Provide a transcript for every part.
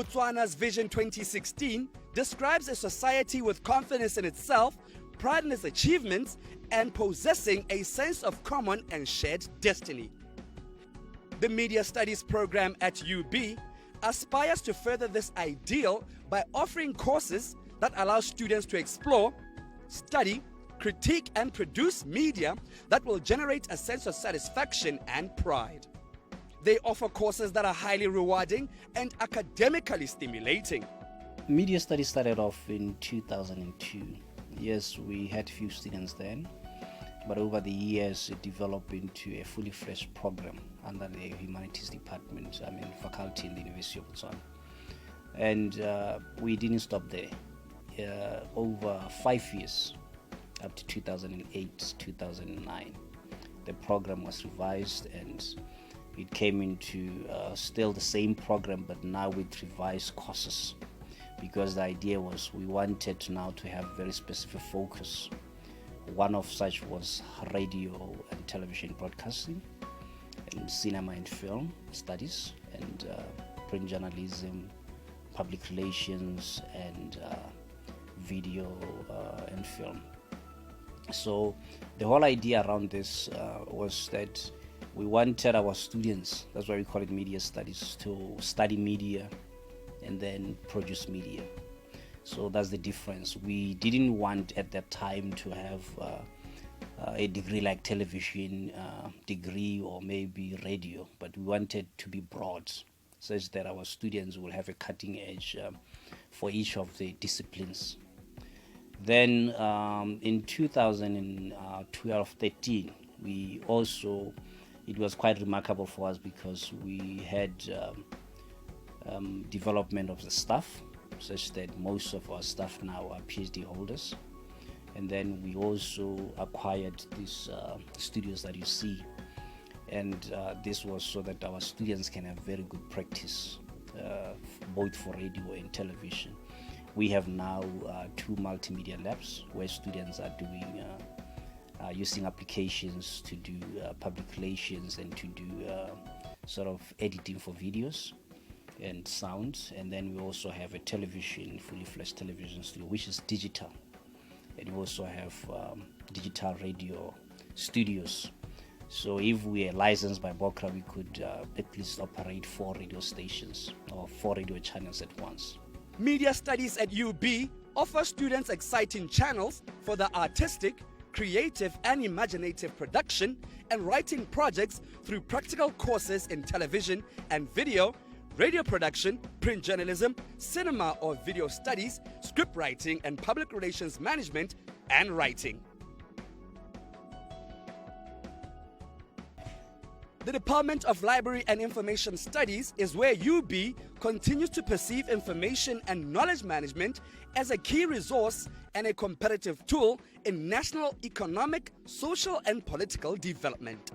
Botswana's Vision 2016 describes a society with confidence in itself, pride in its achievements, and possessing a sense of common and shared destiny. The Media Studies program at UB aspires to further this ideal by offering courses that allow students to explore, study, critique, and produce media that will generate a sense of satisfaction and pride. They offer courses that are highly rewarding and academically stimulating. Media Studies started off in 2002. Yes, we had few students then, but over the years it developed into a fully fledged program under the Humanities Department, faculty in the University of Botswana. And we didn't stop there. Over 5 years, up to 2008, 2009, the program was revised and it came into still the same program, but now with revised courses, because the idea was we wanted now to have very specific focus. One of such was radio and television broadcasting, and cinema and film studies, and print journalism, public relations, and video and film. So the whole idea around this was that we wanted our students, that's why we call it media studies, to study media and then produce media. So that's the difference. We didn't want at that time to have a degree like television degree or maybe radio, but we wanted to be broad, such that our students will have a cutting edge for each of the disciplines. Then in 2012-13, we also, it was quite remarkable for us because we had development of the staff, such that most of our staff now are PhD holders. And then we also acquired these studios that you see. And this was so that our students can have very good practice, both for radio and television. We have now 2 multimedia labs where students are doing using applications to do public relations and to do sort of editing for videos and sound. And then we also have a television, fully fledged television studio, which is digital. And we also have digital radio studios. So if we are licensed by BOCRA, we could at least operate 4 radio stations or 4 radio channels at once. Media Studies at UB offers students exciting channels for the artistic, creative and imaginative production and writing projects through practical courses in television and video, radio production, print journalism, cinema or video studies, script writing and public relations management and writing. The Department of Library and Information Studies is where UB continues to perceive information and knowledge management as a key resource and a competitive tool in national economic, social and political development.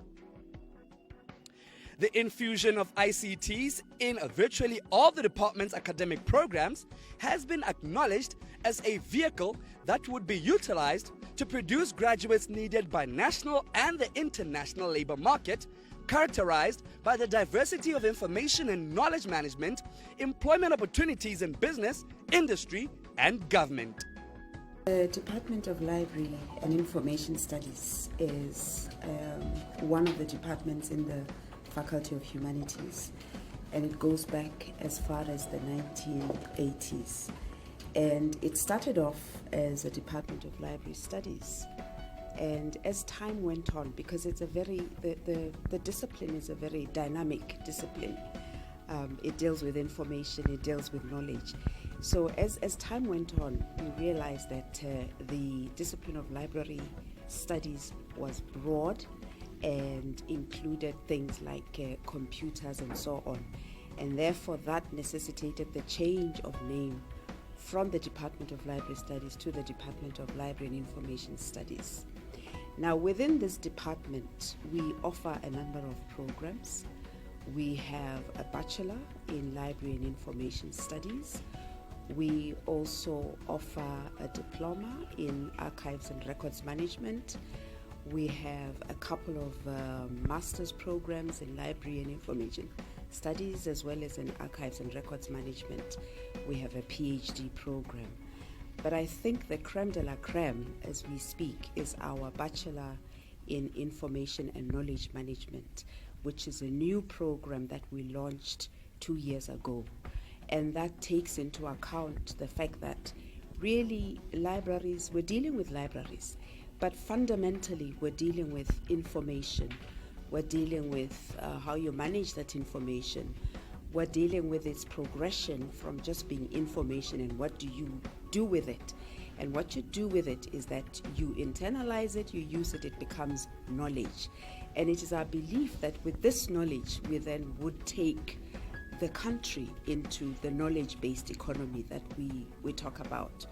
The infusion of ICTs in virtually all the department's academic programs has been acknowledged as a vehicle that would be utilized to produce graduates needed by national and the international labor market, characterized by the diversity of information and knowledge management, employment opportunities in business, industry, and government. The Department of Library and Information Studies is one of the departments in the Faculty of Humanities, and it goes back as far as the 1980s. And it started off as a Department of Library Studies. And as time went on, because it's a very, the discipline is a very dynamic discipline. It deals with information, it deals with knowledge. So as time went on, we realized that the discipline of library studies was broad and included things like computers and so on. And therefore that necessitated the change of name from the Department of Library Studies to the Department of Library and Information Studies. Now, within this department, we offer a number of programs. We have a Bachelor in Library and Information Studies. We also offer a Diploma in Archives and Records Management. We have a couple of master's programs in Library and Information Studies as well as in Archives and Records Management. We have a PhD program. But I think the creme de la creme, as we speak, is our Bachelor in Information and Knowledge Management, which is a new program that we launched 2 years ago. And that takes into account the fact that really libraries, we're dealing with libraries, but fundamentally we're dealing with information. We're dealing with how you manage that information. We're dealing with its progression from just being information and what do you do with it. And what you do with it is that you internalize it, you use it, it becomes knowledge. And it is our belief that with this knowledge, we then would take the country into the knowledge-based economy that we talk about.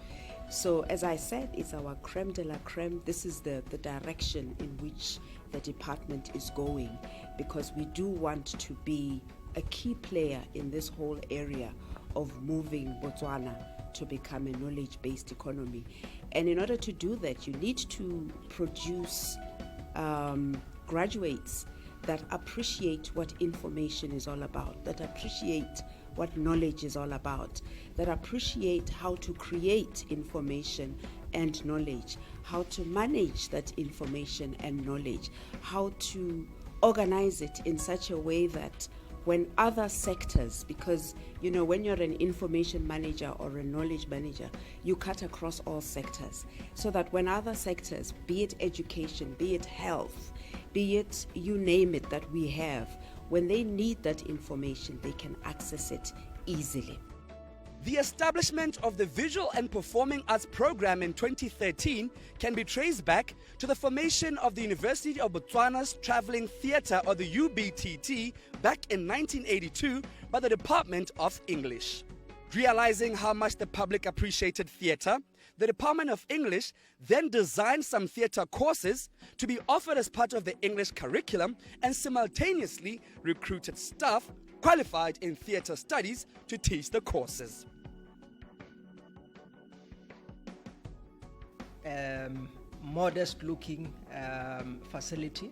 So as I said, it's our creme de la creme. This is the direction in which the department is going, because we do want to be a key player in this whole area of moving Botswana to become a knowledge-based economy. And in order to do that, you need to produce graduates that appreciate what information is all about, that appreciate what knowledge is all about, that appreciate how to create information and knowledge, how to manage that information and knowledge, how to organize it in such a way that when other sectors, because when you're an information manager or a knowledge manager, you cut across all sectors, so that when other sectors, be it education, be it health, be it you name it that we have, when they need that information, they can access it easily. The establishment of the Visual and Performing Arts program in 2013 can be traced back to the formation of the University of Botswana's Travelling Theatre, or the UBTT, back in 1982 by the Department of English. Realizing how much the public appreciated theatre, the Department of English then designed some theatre courses to be offered as part of the English curriculum, and simultaneously recruited staff qualified in theatre studies to teach the courses. Modest looking facility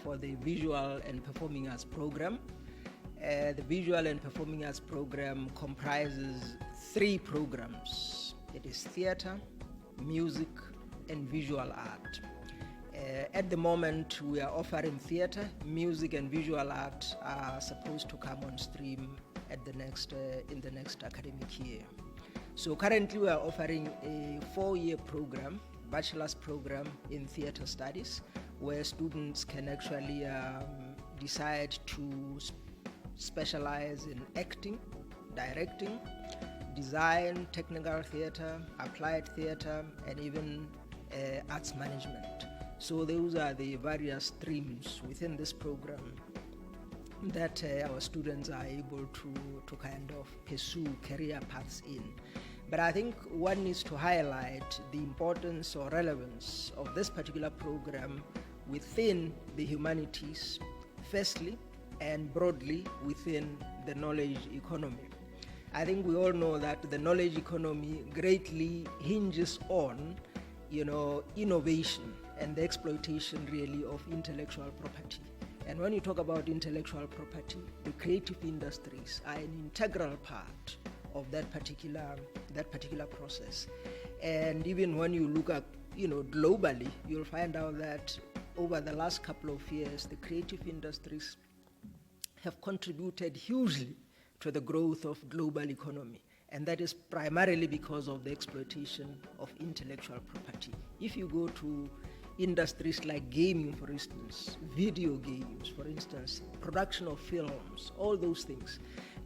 for the Visual and Performing Arts program. The Visual and Performing Arts program comprises 3 programs. It is theatre, music, and visual art. At the moment, we are offering theatre, music, and visual art are supposed to come on stream at the next in the next academic year. So currently, we are offering a 4-year program, bachelor's program in theatre studies, where students can actually decide to specialize in acting, directing, design, technical theatre, applied theatre, and even arts management. So those are the various streams within this program that our students are able to kind of pursue career paths in. But I think one needs to highlight the importance or relevance of this particular program within the humanities, firstly, and broadly within the knowledge economy. I think we all know that the knowledge economy greatly hinges on, innovation and the exploitation really of intellectual property. And when you talk about intellectual property, the creative industries are an integral part of that particular process. And even when you look at, globally, you'll find out that over the last couple of years, the creative industries have contributed hugely to the growth of global economy. And that is primarily because of the exploitation of intellectual property. If you go to industries like gaming, for instance, video games, for instance, production of films, all those things,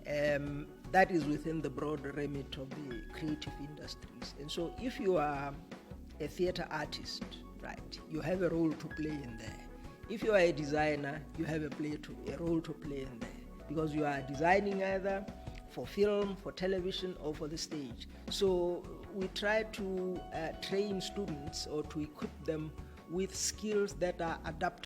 that is within the broad remit of the creative industries. And so if you are a theater artist, right, you have a role to play in there. If you are a designer, you have a role to play in there, because you are designing either for film, for television, or for the stage. So we try to train students or to equip them with skills that are adaptable